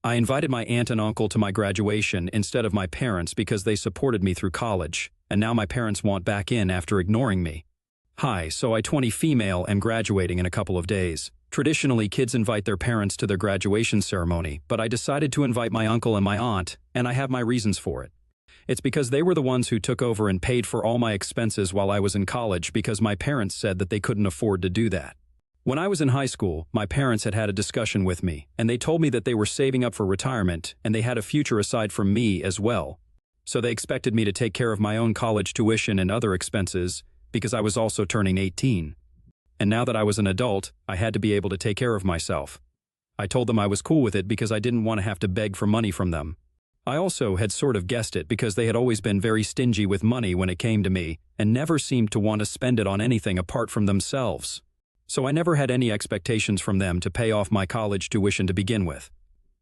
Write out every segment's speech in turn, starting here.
I invited my aunt and uncle to my graduation instead of my parents because they supported me through college, and now my parents want back in after ignoring me. Hi, so I 20 female am graduating in a couple of days. Traditionally, kids invite their parents to their graduation ceremony, but I decided to invite my uncle and my aunt, and I have my reasons for it. It's because they were the ones who took over and paid for all my expenses while I was in college because my parents said that they couldn't afford to do that. When I was in high school, my parents had had a discussion with me, and they told me that they were saving up for retirement and they had a future aside from me as well. So they expected me to take care of my own college tuition and other expenses because I was also turning 18. And now that I was an adult, I had to be able to take care of myself. I told them I was cool with it because I didn't want to have to beg for money from them. I also had sort of guessed it because they had always been very stingy with money when it came to me and never seemed to want to spend it on anything apart from themselves. So I never had any expectations from them to pay off my college tuition to begin with.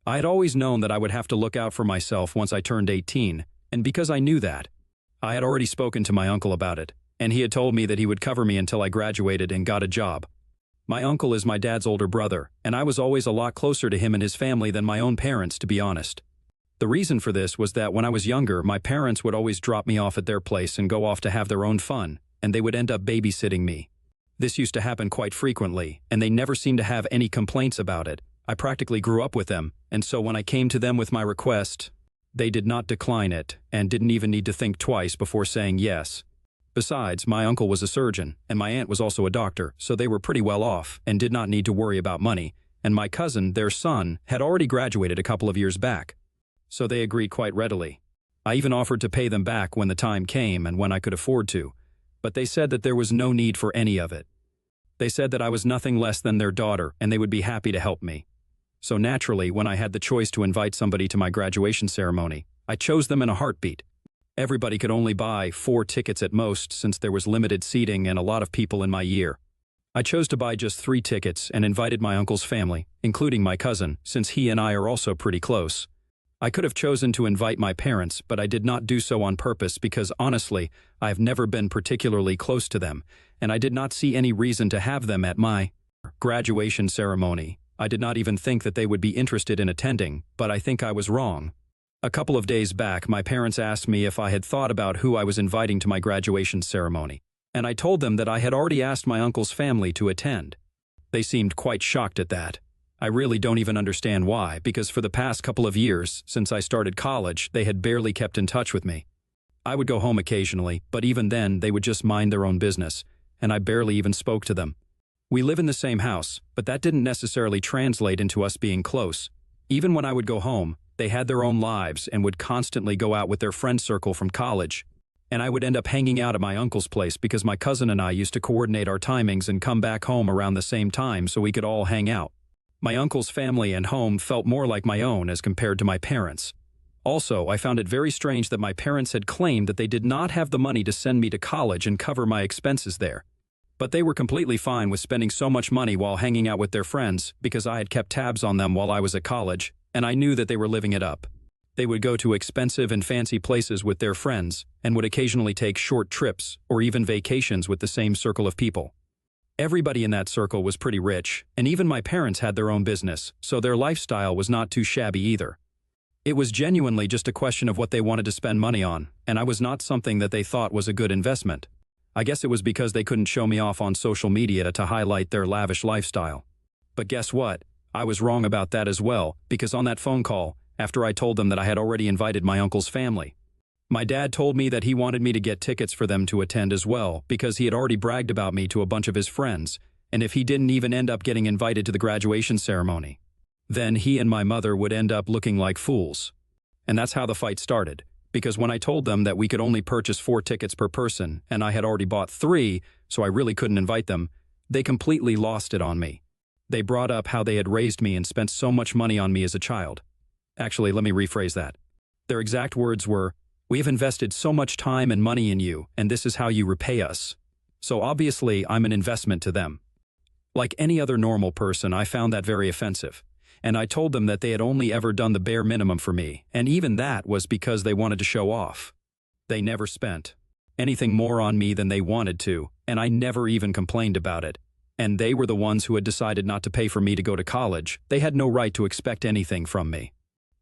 I had always known that I would have to look out for myself once I turned 18, and because I knew that, I had already spoken to my uncle about it, and he had told me that he would cover me until I graduated and got a job. My uncle is my dad's older brother, and I was always a lot closer to him and his family than my own parents, to be honest. The reason for this was that when I was younger, my parents would always drop me off at their place and go off to have their own fun, and they would end up babysitting me. This used to happen quite frequently, and they never seemed to have any complaints about it. I practically grew up with them, and so when I came to them with my request, they did not decline it and didn't even need to think twice before saying yes. Besides, my uncle was a surgeon, and my aunt was also a doctor, so they were pretty well off and did not need to worry about money, and my cousin, their son, had already graduated a couple of years back. So they agreed quite readily. I even offered to pay them back when the time came and when I could afford to, but they said that there was no need for any of it. They said that I was nothing less than their daughter and they would be happy to help me. So naturally, when I had the choice to invite somebody to my graduation ceremony, I chose them in a heartbeat. Everybody could only buy 4 tickets at most since there was limited seating and a lot of people in my year. I chose to buy just 3 tickets and invited my uncle's family, including my cousin, since he and I are also pretty close. I could have chosen to invite my parents, but I did not do so on purpose because honestly, I have never been particularly close to them, and I did not see any reason to have them at my graduation ceremony. I did not even think that they would be interested in attending, but I think I was wrong. A couple of days back, my parents asked me if I had thought about who I was inviting to my graduation ceremony, and I told them that I had already asked my uncle's family to attend. They seemed quite shocked at that. I really don't even understand why, because for the past couple of years, since I started college, they had barely kept in touch with me. I would go home occasionally, but even then, they would just mind their own business, and I barely even spoke to them. We live in the same house, but that didn't necessarily translate into us being close. Even when I would go home, they had their own lives and would constantly go out with their friend circle from college, and I would end up hanging out at my uncle's place because my cousin and I used to coordinate our timings and come back home around the same time so we could all hang out. My uncle's family and home felt more like my own as compared to my parents. Also, I found it very strange that my parents had claimed that they did not have the money to send me to college and cover my expenses there. But they were completely fine with spending so much money while hanging out with their friends because I had kept tabs on them while I was at college, and I knew that they were living it up. They would go to expensive and fancy places with their friends and would occasionally take short trips or even vacations with the same circle of people. Everybody in that circle was pretty rich, and even my parents had their own business, so their lifestyle was not too shabby either. It was genuinely just a question of what they wanted to spend money on, and I was not something that they thought was a good investment. I guess it was because they couldn't show me off on social media to highlight their lavish lifestyle. But guess what? I was wrong about that as well, because on that phone call, after I told them that I had already invited my uncle's family, my dad told me that he wanted me to get tickets for them to attend as well because he had already bragged about me to a bunch of his friends, and if he didn't even end up getting invited to the graduation ceremony, then he and my mother would end up looking like fools. And that's how the fight started, because when I told them that we could only purchase 4 tickets per person and I had already bought 3, so I really couldn't invite them, they completely lost it on me. They brought up how they had raised me and spent so much money on me as a child. Actually, let me rephrase that. Their exact words were, "We have invested so much time and money in you, and this is how you repay us." So obviously, I'm an investment to them. Like any other normal person, I found that very offensive, and I told them that they had only ever done the bare minimum for me, and even that was because they wanted to show off. They never spent anything more on me than they wanted to, and I never even complained about it. And they were the ones who had decided not to pay for me to go to college. They had no right to expect anything from me.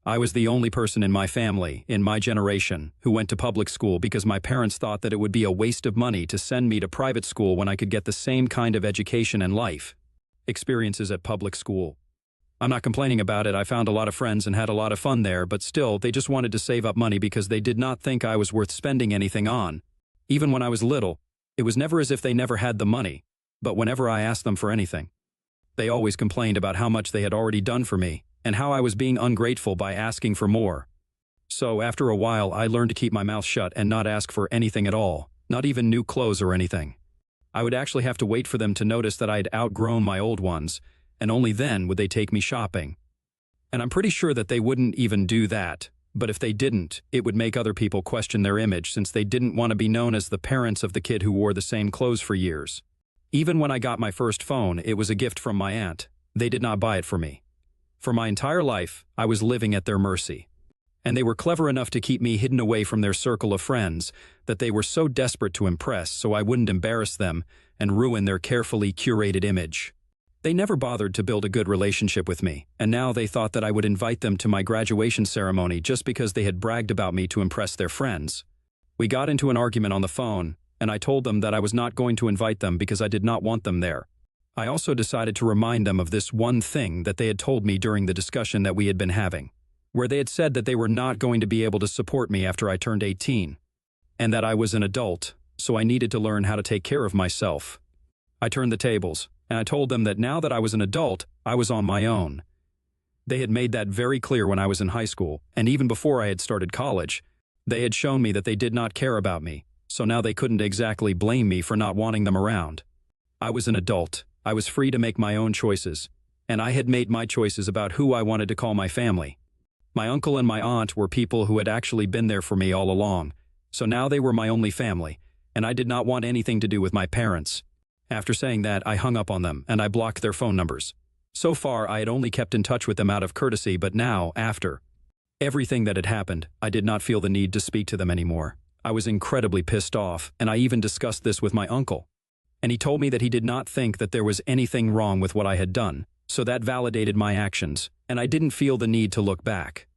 I was the only person in my family, in my generation, who went to public school because my parents thought that it would be a waste of money to send me to private school when I could get the same kind of education and life experiences at public school. I'm not complaining about it. I found a lot of friends and had a lot of fun there, but still, they just wanted to save up money because they did not think I was worth spending anything on. Even when I was little, it was never as if they never had the money, but whenever I asked them for anything, they always complained about how much they had already done for me and how I was being ungrateful by asking for more. So after a while, I learned to keep my mouth shut and not ask for anything at all, not even new clothes or anything. I would actually have to wait for them to notice that I'd outgrown my old ones, and only then would they take me shopping. And I'm pretty sure that they wouldn't even do that, but if they didn't, it would make other people question their image since they didn't want to be known as the parents of the kid who wore the same clothes for years. Even when I got my first phone, it was a gift from my aunt. They did not buy it for me. For my entire life, I was living at their mercy. And they were clever enough to keep me hidden away from their circle of friends that they were so desperate to impress so I wouldn't embarrass them and ruin their carefully curated image. They never bothered to build a good relationship with me, and now they thought that I would invite them to my graduation ceremony just because they had bragged about me to impress their friends. We got into an argument on the phone, and I told them that I was not going to invite them because I did not want them there. I also decided to remind them of this one thing that they had told me during the discussion that we had been having, where they had said that they were not going to be able to support me after I turned 18, and that I was an adult, so I needed to learn how to take care of myself. I turned the tables, and I told them that now that I was an adult, I was on my own. They had made that very clear when I was in high school, and even before I had started college. They had shown me that they did not care about me, so now they couldn't exactly blame me for not wanting them around. I was an adult. I was free to make my own choices, and I had made my choices about who I wanted to call my family. My uncle and my aunt were people who had actually been there for me all along, so now they were my only family, and I did not want anything to do with my parents. After saying that, I hung up on them, and I blocked their phone numbers. So far, I had only kept in touch with them out of courtesy, but now, after everything that had happened, I did not feel the need to speak to them anymore. I was incredibly pissed off, and I even discussed this with my uncle. And he told me that he did not think that there was anything wrong with what I had done, so that validated my actions, and I didn't feel the need to look back.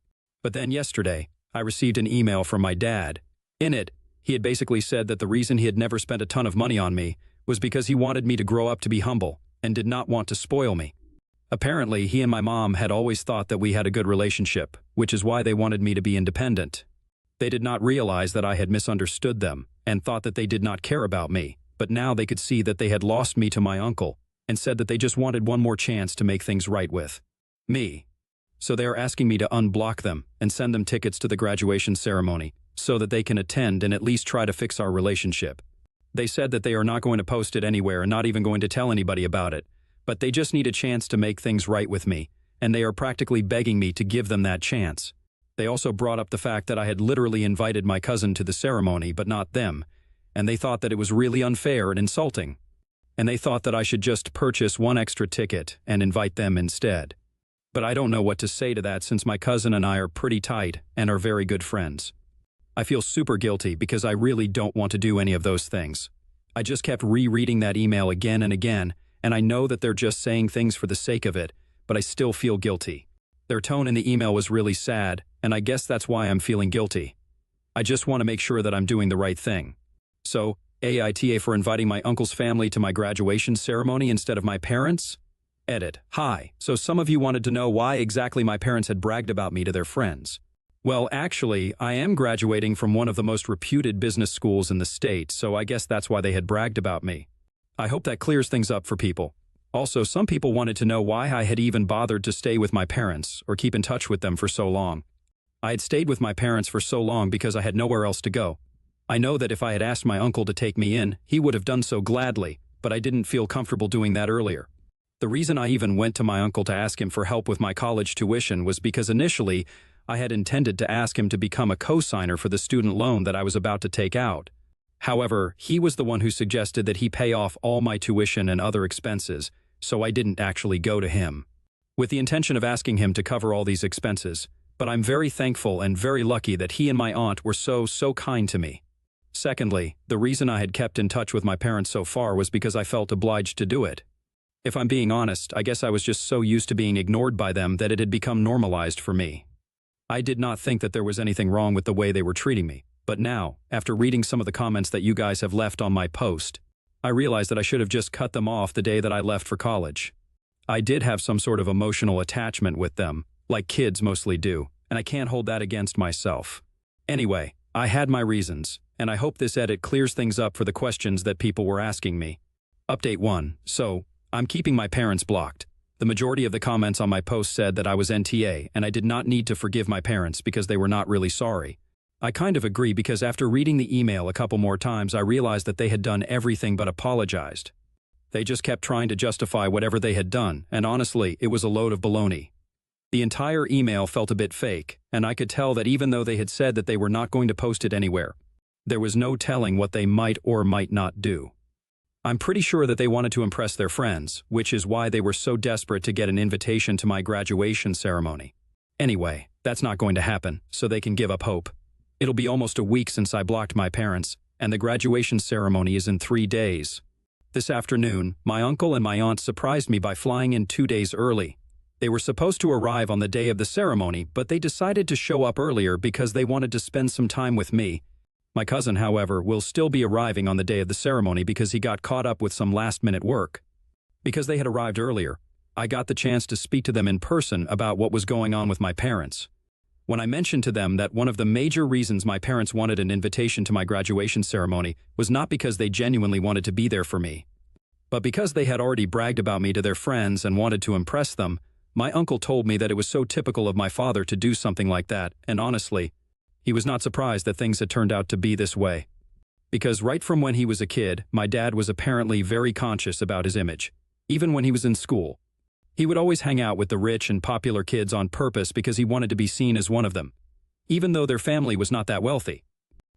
But then yesterday, I received an email from my dad. In it, he had basically said that the reason he had never spent a ton of money on me was because he wanted me to grow up to be humble and did not want to spoil me. Apparently, he and my mom had always thought that we had a good relationship, which is why they wanted me to be independent. They did not realize that I had misunderstood them and thought that they did not care about me, but now they could see that they had lost me to my uncle and said that they just wanted one more chance to make things right with me. So they are asking me to unblock them and send them tickets to the graduation ceremony so that they can attend and at least try to fix our relationship. They said that they are not going to post it anywhere and not even going to tell anybody about it, but they just need a chance to make things right with me, and they are practically begging me to give them that chance. They also brought up the fact that I had literally invited my cousin to the ceremony but not them, and they thought that it was really unfair and insulting. And they thought that I should just purchase one extra ticket and invite them instead. But I don't know what to say to that since my cousin and I are pretty tight and are very good friends. I feel super guilty because I really don't want to do any of those things. I just kept rereading that email again and again, and I know that they're just saying things for the sake of it, but I still feel guilty. Their tone in the email was really sad, and I guess that's why I'm feeling guilty. I just want to make sure that I'm doing the right thing. So, AITA for inviting my uncle's family to my graduation ceremony instead of my parents? Edit. Hi, so some of you wanted to know why exactly my parents had bragged about me to their friends. Well, actually, I am graduating from one of the most reputed business schools in the state, so I guess that's why they had bragged about me. I hope that clears things up for people. Also, some people wanted to know why I had even bothered to stay with my parents or keep in touch with them for so long. I had stayed with my parents for so long because I had nowhere else to go. I know that if I had asked my uncle to take me in, he would have done so gladly, but I didn't feel comfortable doing that earlier. The reason I even went to my uncle to ask him for help with my college tuition was because initially, I had intended to ask him to become a co-signer for the student loan that I was about to take out. However, he was the one who suggested that he pay off all my tuition and other expenses, so I didn't actually go to him, with the intention of asking him to cover all these expenses. But I'm very thankful and very lucky that he and my aunt were so kind to me. Secondly, the reason I had kept in touch with my parents so far was because I felt obliged to do it. If I'm being honest, I guess I was just so used to being ignored by them that it had become normalized for me. I did not think that there was anything wrong with the way they were treating me, but now, after reading some of the comments that you guys have left on my post, I realized that I should have just cut them off the day that I left for college. I did have some sort of emotional attachment with them, like kids mostly do, and I can't hold that against myself. Anyway, I had my reasons, and I hope this edit clears things up for the questions that people were asking me. Update 1. So, I'm keeping my parents blocked. The majority of the comments on my post said that I was NTA and I did not need to forgive my parents because they were not really sorry. I kind of agree because after reading the email a couple more times I realized that they had done everything but apologized. They just kept trying to justify whatever they had done, and honestly, it was a load of baloney. The entire email felt a bit fake, and I could tell that even though they had said that they were not going to post it anywhere, there was no telling what they might or might not do. I'm pretty sure that they wanted to impress their friends, which is why they were so desperate to get an invitation to my graduation ceremony. Anyway, that's not going to happen, so they can give up hope. It'll be almost a week since I blocked my parents, and the graduation ceremony is in 3 days. This afternoon, my uncle and my aunt surprised me by flying in 2 days early. They were supposed to arrive on the day of the ceremony, but they decided to show up earlier because they wanted to spend some time with me. My cousin, however, will still be arriving on the day of the ceremony because he got caught up with some last-minute work. Because they had arrived earlier, I got the chance to speak to them in person about what was going on with my parents. When I mentioned to them that one of the major reasons my parents wanted an invitation to my graduation ceremony was not because they genuinely wanted to be there for me, but because they had already bragged about me to their friends and wanted to impress them, my uncle told me that it was so typical of my father to do something like that, and honestly, he was not surprised that things had turned out to be this way. Because right from when he was a kid, my dad was apparently very conscious about his image. Even when he was in school, he would always hang out with the rich and popular kids on purpose because he wanted to be seen as one of them, even though their family was not that wealthy.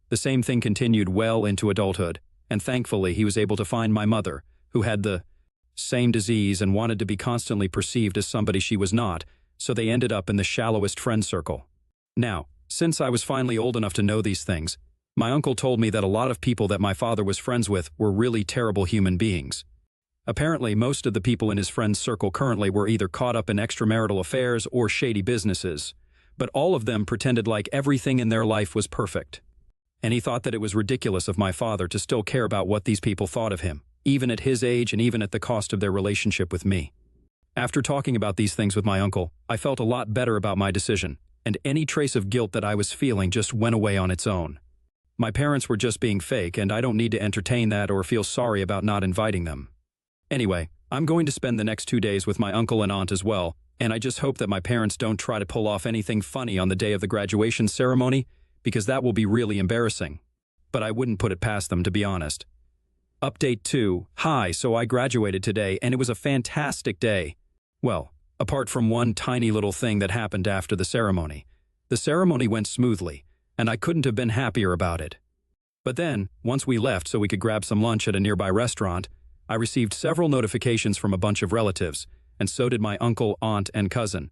The same thing continued well into adulthood, and thankfully he was able to find my mother, who had the same disease and wanted to be constantly perceived as somebody she was not, so they ended up in the shallowest friend circle. Now, since I was finally old enough to know these things, my uncle told me that a lot of people that my father was friends with were really terrible human beings. Apparently, most of the people in his friend's circle currently were either caught up in extramarital affairs or shady businesses, but all of them pretended like everything in their life was perfect. And he thought that it was ridiculous of my father to still care about what these people thought of him, even at his age and even at the cost of their relationship with me. After talking about these things with my uncle, I felt a lot better about my decision, and any trace of guilt that I was feeling just went away on its own. My parents were just being fake, and I don't need to entertain that or feel sorry about not inviting them. Anyway, I'm going to spend the next 2 days with my uncle and aunt as well, and I just hope that my parents don't try to pull off anything funny on the day of the graduation ceremony, because that will be really embarrassing. But I wouldn't put it past them, to be honest. Update 2. Hi, so I graduated today, and it was a fantastic day. Well, apart from one tiny little thing that happened after the ceremony. The ceremony went smoothly, and I couldn't have been happier about it. But then, once we left so we could grab some lunch at a nearby restaurant, I received several notifications from a bunch of relatives, and so did my uncle, aunt, and cousin.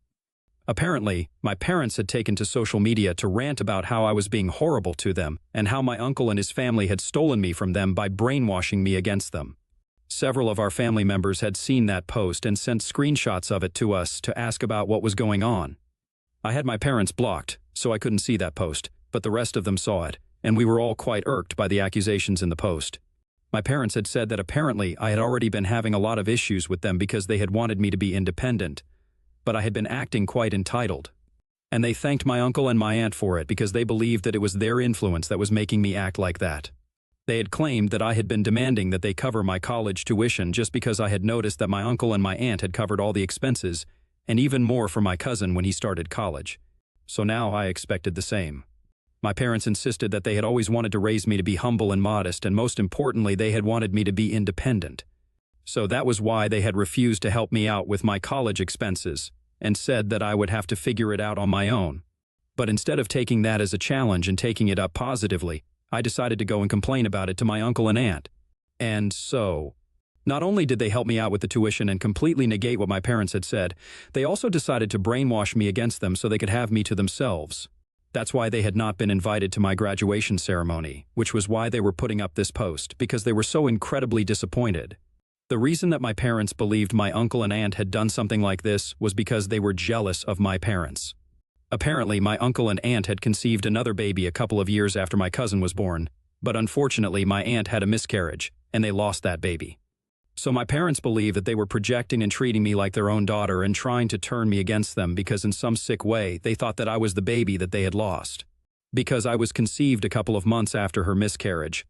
Apparently, my parents had taken to social media to rant about how I was being horrible to them and how my uncle and his family had stolen me from them by brainwashing me against them. Several of our family members had seen that post and sent screenshots of it to us to ask about what was going on. I had my parents blocked, so I couldn't see that post, but the rest of them saw it, and we were all quite irked by the accusations in the post. My parents had said that apparently I had already been having a lot of issues with them because they had wanted me to be independent, but I had been acting quite entitled. And they thanked my uncle and my aunt for it because they believed that it was their influence that was making me act like that. They had claimed that I had been demanding that they cover my college tuition just because I had noticed that my uncle and my aunt had covered all the expenses, and even more for my cousin when he started college. So now I expected the same. My parents insisted that they had always wanted to raise me to be humble and modest, and most importantly, they had wanted me to be independent. So that was why they had refused to help me out with my college expenses, and said that I would have to figure it out on my own. But instead of taking that as a challenge and taking it up positively, I decided to go and complain about it to my uncle and aunt. And so, not only did they help me out with the tuition and completely negate what my parents had said, they also decided to brainwash me against them so they could have me to themselves. That's why they had not been invited to my graduation ceremony, which was why they were putting up this post, because they were so incredibly disappointed. The reason that my parents believed my uncle and aunt had done something like this was because they were jealous of my parents. Apparently, my uncle and aunt had conceived another baby a couple of years after my cousin was born, but unfortunately my aunt had a miscarriage, and they lost that baby. So my parents believe that they were projecting and treating me like their own daughter and trying to turn me against them because in some sick way they thought that I was the baby that they had lost. Because I was conceived a couple of months after her miscarriage.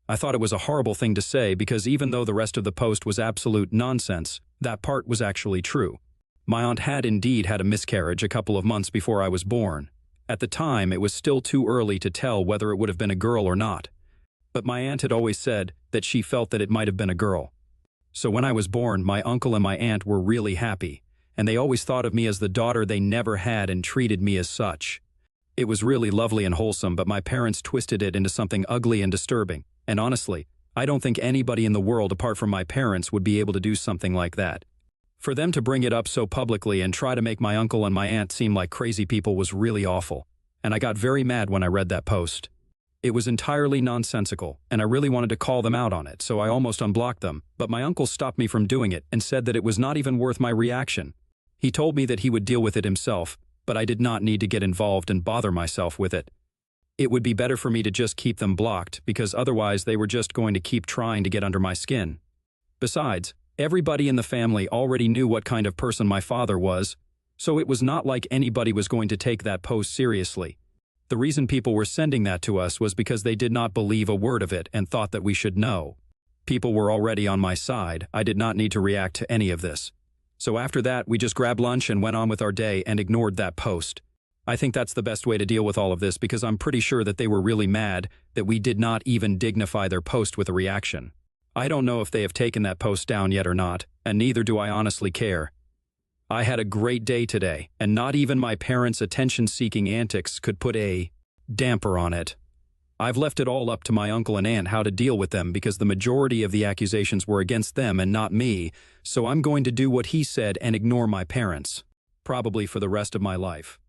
I thought it was a horrible thing to say because even though the rest of the post was absolute nonsense, that part was actually true. My aunt had indeed had a miscarriage a couple of months before I was born. At the time, it was still too early to tell whether it would have been a girl or not. But my aunt had always said that she felt that it might have been a girl. So when I was born, my uncle and my aunt were really happy, and they always thought of me as the daughter they never had and treated me as such. It was really lovely and wholesome, but my parents twisted it into something ugly and disturbing, and honestly, I don't think anybody in the world apart from my parents would be able to do something like that. For them to bring it up so publicly and try to make my uncle and my aunt seem like crazy people was really awful, and I got very mad when I read that post. It was entirely nonsensical, and I really wanted to call them out on it, so I almost unblocked them, but my uncle stopped me from doing it and said that it was not even worth my reaction. He told me that he would deal with it himself, but I did not need to get involved and bother myself with it. It would be better for me to just keep them blocked because otherwise they were just going to keep trying to get under my skin. Besides, everybody in the family already knew what kind of person my father was, so it was not like anybody was going to take that post seriously. The reason people were sending that to us was because they did not believe a word of it and thought that we should know. People were already on my side. I did not need to react to any of this. So after that, we just grabbed lunch and went on with our day and ignored that post. I think that's the best way to deal with all of this because I'm pretty sure that they were really mad that we did not even dignify their post with a reaction. I don't know if they have taken that post down yet or not, and neither do I honestly care. I had a great day today, and not even my parents' attention-seeking antics could put a damper on it. I've left it all up to my uncle and aunt how to deal with them because the majority of the accusations were against them and not me, so I'm going to do what he said and ignore my parents. Probably for the rest of my life.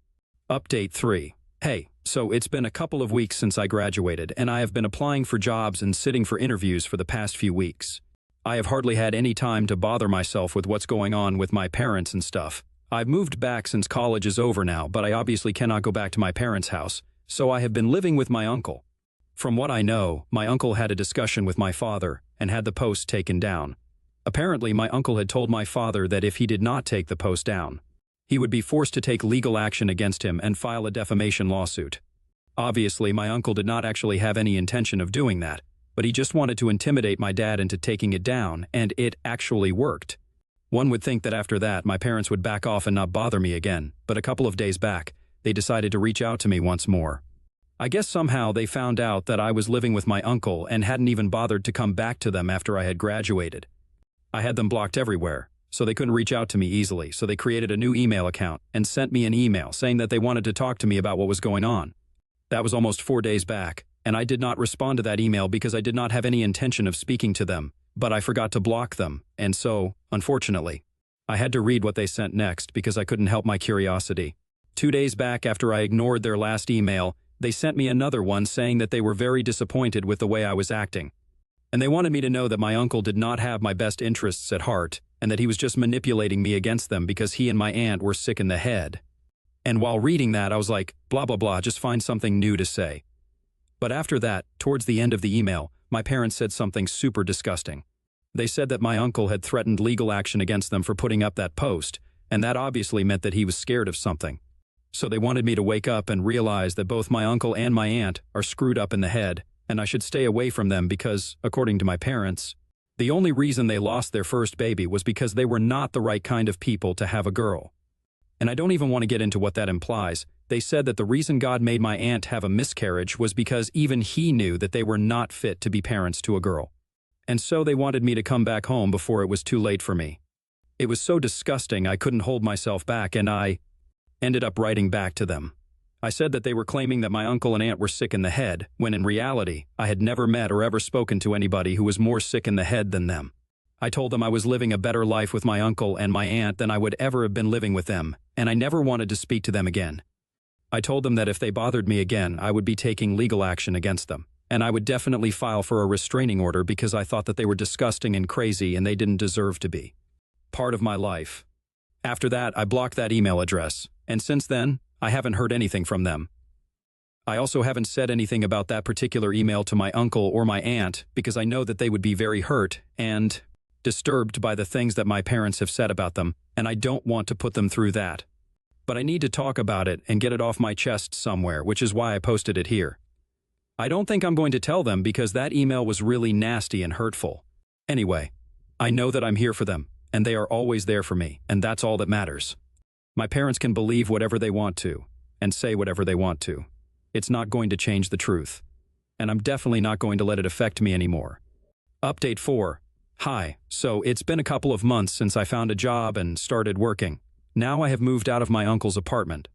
Update 3. Hey, so it's been a couple of weeks since I graduated, and I have been applying for jobs and sitting for interviews for the past few weeks. I have hardly had any time to bother myself with what's going on with my parents and stuff. I've moved back since college is over now, but I obviously cannot go back to my parents' house, so I have been living with my uncle. From what I know, my uncle had a discussion with my father and had the post taken down. Apparently, my uncle had told my father that if he did not take the post down, he would be forced to take legal action against him and file a defamation lawsuit. Obviously, my uncle did not actually have any intention of doing that, but he just wanted to intimidate my dad into taking it down, and it actually worked. One would think that after that, my parents would back off and not bother me again, but a couple of days back, they decided to reach out to me once more. I guess somehow they found out that I was living with my uncle and hadn't even bothered to come back to them after I had graduated. I had them blocked everywhere, so they couldn't reach out to me easily, so they created a new email account and sent me an email saying that they wanted to talk to me about what was going on. That was almost 4 days back, and I did not respond to that email because I did not have any intention of speaking to them, but I forgot to block them, and so, unfortunately, I had to read what they sent next because I couldn't help my curiosity. 2 days back after I ignored their last email, they sent me another one saying that they were very disappointed with the way I was acting. And they wanted me to know that my uncle did not have my best interests at heart, and that he was just manipulating me against them because he and my aunt were sick in the head. And while reading that, I was like, blah, blah, blah, just find something new to say. But after that, towards the end of the email, my parents said something super disgusting. They said that my uncle had threatened legal action against them for putting up that post, and that obviously meant that he was scared of something. So they wanted me to wake up and realize that both my uncle and my aunt are screwed up in the head, and I should stay away from them because, according to my parents, the only reason they lost their first baby was because they were not the right kind of people to have a girl. And I don't even want to get into what that implies. They said that the reason God made my aunt have a miscarriage was because even he knew that they were not fit to be parents to a girl. And so they wanted me to come back home before it was too late for me. It was so disgusting I couldn't hold myself back, and I ended up writing back to them. I said that they were claiming that my uncle and aunt were sick in the head, when in reality, I had never met or ever spoken to anybody who was more sick in the head than them. I told them I was living a better life with my uncle and my aunt than I would ever have been living with them, and I never wanted to speak to them again. I told them that if they bothered me again, I would be taking legal action against them, and I would definitely file for a restraining order because I thought that they were disgusting and crazy and they didn't deserve to be part of my life. After that, I blocked that email address, and since then, I haven't heard anything from them. I also haven't said anything about that particular email to my uncle or my aunt because I know that they would be very hurt and disturbed by the things that my parents have said about them, and I don't want to put them through that. But I need to talk about it and get it off my chest somewhere, which is why I posted it here. I don't think I'm going to tell them because that email was really nasty and hurtful. Anyway, I know that I'm here for them, and they are always there for me, and that's all that matters. My parents can believe whatever they want to, and say whatever they want to. It's not going to change the truth. And I'm definitely not going to let it affect me anymore. Update 4. Hi, so it's been a couple of months since I found a job and started working. Now I have moved out of my uncle's apartment.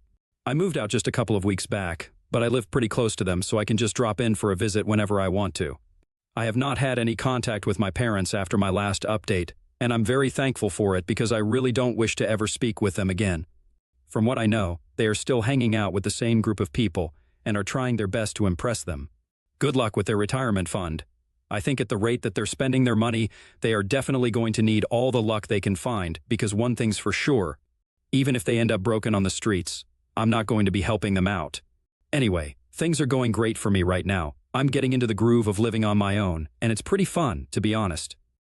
I moved out just a couple of weeks back, but I live pretty close to them so I can just drop in for a visit whenever I want to. I have not had any contact with my parents after my last update, and I'm very thankful for it because I really don't wish to ever speak with them again. From what I know, they are still hanging out with the same group of people and are trying their best to impress them. Good luck with their retirement fund. I think at the rate that they're spending their money, they are definitely going to need all the luck they can find because one thing's for sure, even if they end up broken on the streets, I'm not going to be helping them out. Anyway, things are going great for me right now. I'm getting into the groove of living on my own, and it's pretty fun, to be honest.